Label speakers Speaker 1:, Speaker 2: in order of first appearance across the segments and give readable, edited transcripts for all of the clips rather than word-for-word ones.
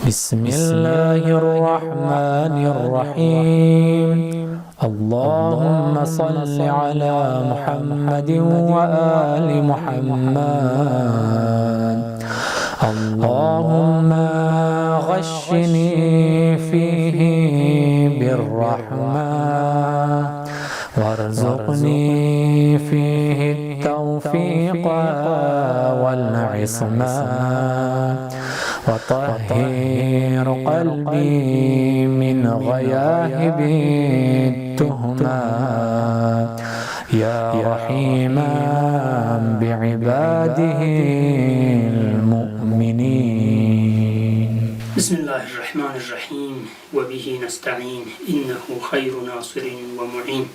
Speaker 1: بسم الله الرحمن الرحيم. اللهم صل على محمد وآل محمد. اللهم غشني فيه بالرحمة وارزقني فيه التوفيق والعصمة وطهر قلبي من غياهب التهمات يا رحيما بعباده المؤمنين.
Speaker 2: بسم الله الرحمن الرحيم وبه نستعين إنه خير ناصر ومعين.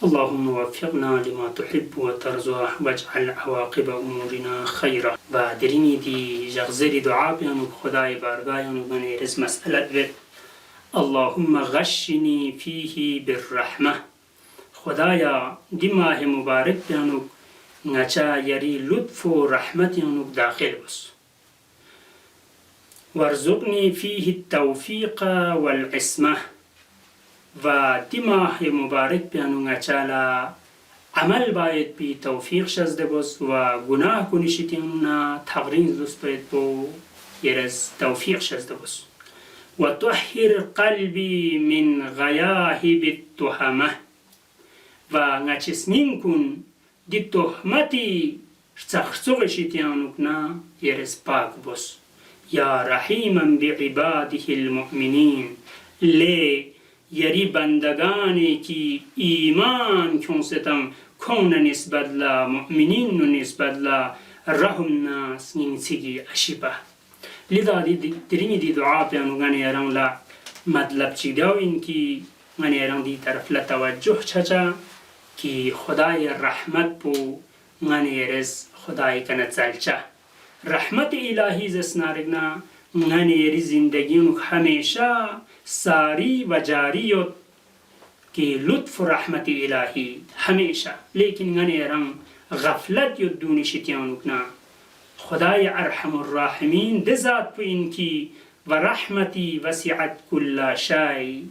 Speaker 2: اللهم وفقنا لما تحب وترضى واجعل عواقب امورنا خيرا. و درینی دی جغزری دعا بیانو خدای بارگاهیانو بنی رز مسئلت بید. اللهم غشنی فیه بالرحمه. خدایا دی ماه مبارک بیانو نچا یری لطف و رحمتیانو داخل بس. وارزقنی فیه التوفیق والعصمه. و دی ماه مبارک بیانو نچالا عمل باید بی توفیق شزده بس و گناه کنیشتیانونا تغرین دوست باید بو یرز توفیق شزده بس. و طهر قلبی من غیاهب التهمه. و نچسنین کن دی تهمتی شخصوغشتیانونا یرز پاک بس. یا رحیما بعباده المؤمنین. لی یری بندگانی که ایمان کنستم کون نسبت لا مؤمنین نسبت لا رحم ناس نینسیگی اشیبه. لذا درینی دی دعا پیانو گانی ایران لا مطلب چی داو این که گانی ایران دی طرف لتوجه چچا که خدای رحمت پو گانی ایرز خدای کنت زلچه رحمت الهی زسنارگنا گانی ایری زندگیونو همیشه ساری و جاریت که لطف و رحمت الهی همیشه. لیکن گنی رنگ غفلت یود دونی شتیانو کنا خدای ارحم الراحمین دزاد پو اینکی و رحمتی وسیعت کل شای.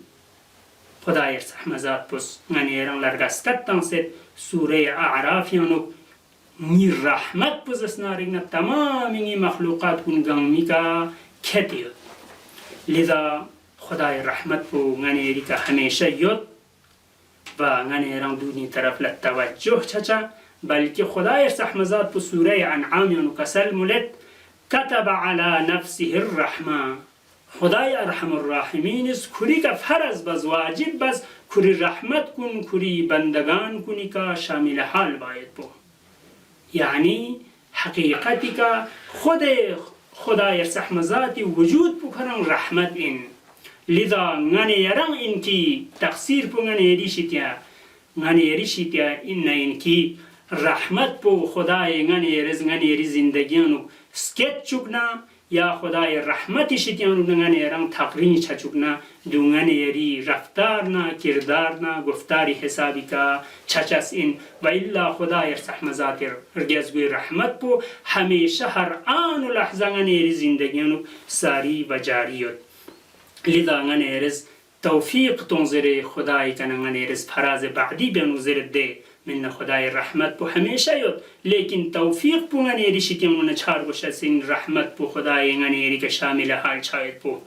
Speaker 2: خدای ارحم ذات پس گنی رنگ لرگستت تنسید سوره اعرافیانو نی رحمت پس اسنارگنا تمامی مخلوقات کن گنمی کا کتیود. لذا خدای رحمت پو غنیری که همیشه یود و غنیران دونی طرف لتوجه چچا بلکه خدای رحمت پو سوره انعامیانو کسل ملت کتب علی نفسه الرحمه. خدای ارحم الراحمین است کری که فرض بز واجب بز کری رحمت کن کری بندگان کنی که شامل حال باید بو. یعنی حقیقتی که خدای رحمت وجود بو کرن رحمت این. لذا غنی یران اینکی تقصیر پو غنی یری شیتیا این اینکی رحمت پو خدای غنی یری زندگیانو سکت چکنا یا خدای رحمت شیتیانو غنی یران تقرین چکنا دو غنی یری رفتارنا کردارنا گفتاری حسابی کا چچس این و الا خدای رحمت رگزگوی رحمت پو همیشه هر آن و لحظه غنی یری زندگیانو ساری و جاریت. لذا غنیرز توفیق تنظر خدای کنن غنیرز فراز بعدی بنوزر ده من خدای رحمت پو همیشه یود. لیکن توفیق پو غنیری شتیمون چار گوشه سین رحمت پو خدای غنیری که شامل حال چاید پو.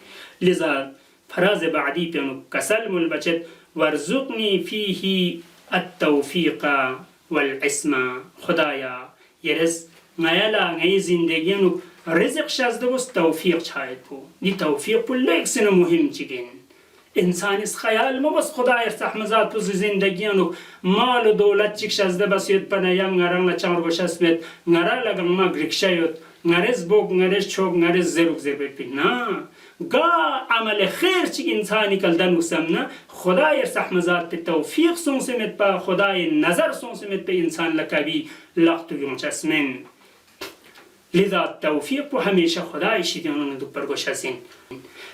Speaker 2: لذا فراز بعدی بنو کسل مل بچت ورزقنی فیه التوفیق والعصمه. خدایا یرز غیالا غی زندگیانو رزق شازده بس توفیق چاید پو. دی توفیق پو لیکسن مهم چگین. انسان اس خیال ما بس خدای رحمت پو زندگیانو مال و دولت چک شازده بس یود پنایم نران لچار گوش اسمت نرا لگم ما گرکشه یود نرز بوگ نرز چوگ نرز زروگ زر بپی. نا گا عمل خیر چک انسانی کل دنو سمنا خدای رحمت پی توفیق سون سمت پا خدای نظر سون سمت پی انسان لکبی لقتو گم چسمن. لذا توفیق پو همیشه خدای شیدیانو دو پرگوش هستین.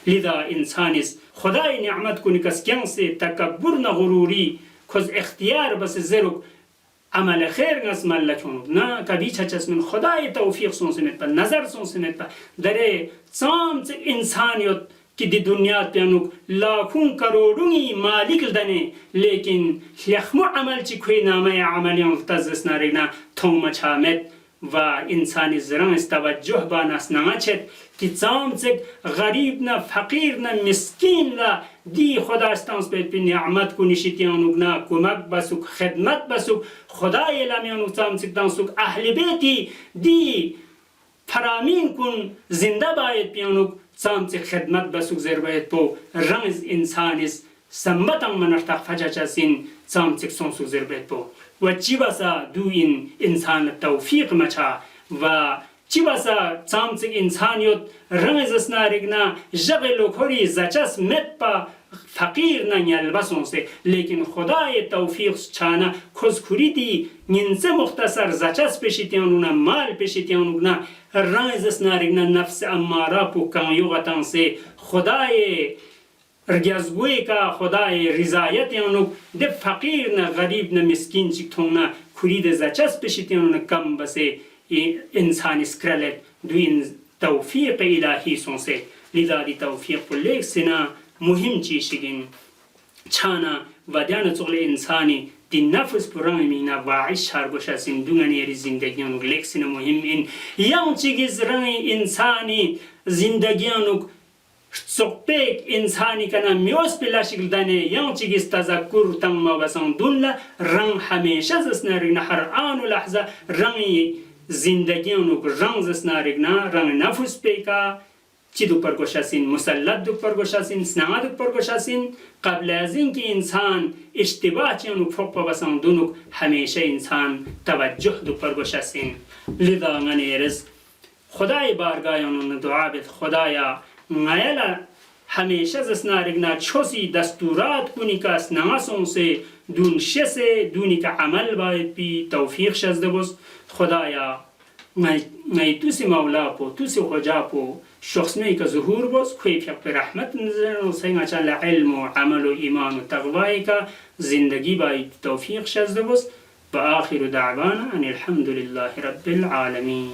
Speaker 2: لذا انسانیز خدای نعمت کنی کس کن سے تکبر نغروری کز اختیار بس زرگ عمل خیر نس ملکون نه کبی چچس من خدای توفیق سون سمت پر نظر سون سمت پر دره سام انسانیت که دی دنیا پیانوک لاکون کروڑونی مالک دنه لیکن یخمو عمل چی کوئی نامه عملیان تزس نارگنا توم چامت و انسانی زران استوجه با نس نمچت که سامچک غریب نه فقیر نه مسکین لا دی خدا استانس بید پی نعمت کو نشیتیانوک نه کمک بسوک خدمت بسوک خدای لامیانوک سامچک دانسوک اهل بیتی دی فرامین کن زنده باید پیانوک سامچک خدمت بسوک زر باید پو رمز انسانیس سمبتن منرتق فجاچسین سامچک سونسوک زر باید پو و چی بسا دو این انسان توفیق مچا و چی بسا سامچک انسانیت رمز اسنارگنا جغلو کری زچس مت پا فقیر ننیل بسونسه لیکن خدای توفیق چانا کسکوری دی نینسه مختصر زچس پیشیتیانونا مال پیشیتیانونا رمز اسنارگنا نفس امارا پو کمیوغتان سه خدای رگزگوی که خدای رضایت یانو ده فقیر نه غریب نه مسکین چی تونا کرید زچس پیشیتیانو کم بسه انسانی سکرلت دو این توفیق الهی سونسه لذا دی توفیق لیک سنا مهم چیشگین چانا و دیان چغل انسانی دی نفس پرام مینا واعش هرگوش اسین دونگانی زندگیانو لیک سنا مهم این یان چیگز رنگ انسانی زندگیانو سوپیک انسانی کنا میوس پلا شکل دانه یان چیگیز تذکر تم بسان دون رنگ همیشه زسنارگنا هر آن و لحظه رنگ زندگیانو رنگ زسنارگنا رنگ نفس پیکا چی دو پرگوشاسین مسلط دو پرگوشاسین سنما دو پرگوشاسین قبل از اینکه انسان اشتباه چیانو فوق بسان دونو همیشه انسان توجه دو پرگوشاسین لذا غنی رزق خدای بارگاهانو دعا بید خدایا نایلا همیشه زسنارگنا چوسی دستورات کنی که از نماسون سه دون شسه دونی که عمل باید بی توفیق شزده بست خدایا نای توسی مولا پو توسی خجا پو شخص نی که ظهور بست خوی فیق پر رحمت نزرن و سینگا چال علم و عمل و ایمان و تقوایی که زندگی باید توفیق شزده بست و آخر دعوانا ان الحمد لله رب العالمین.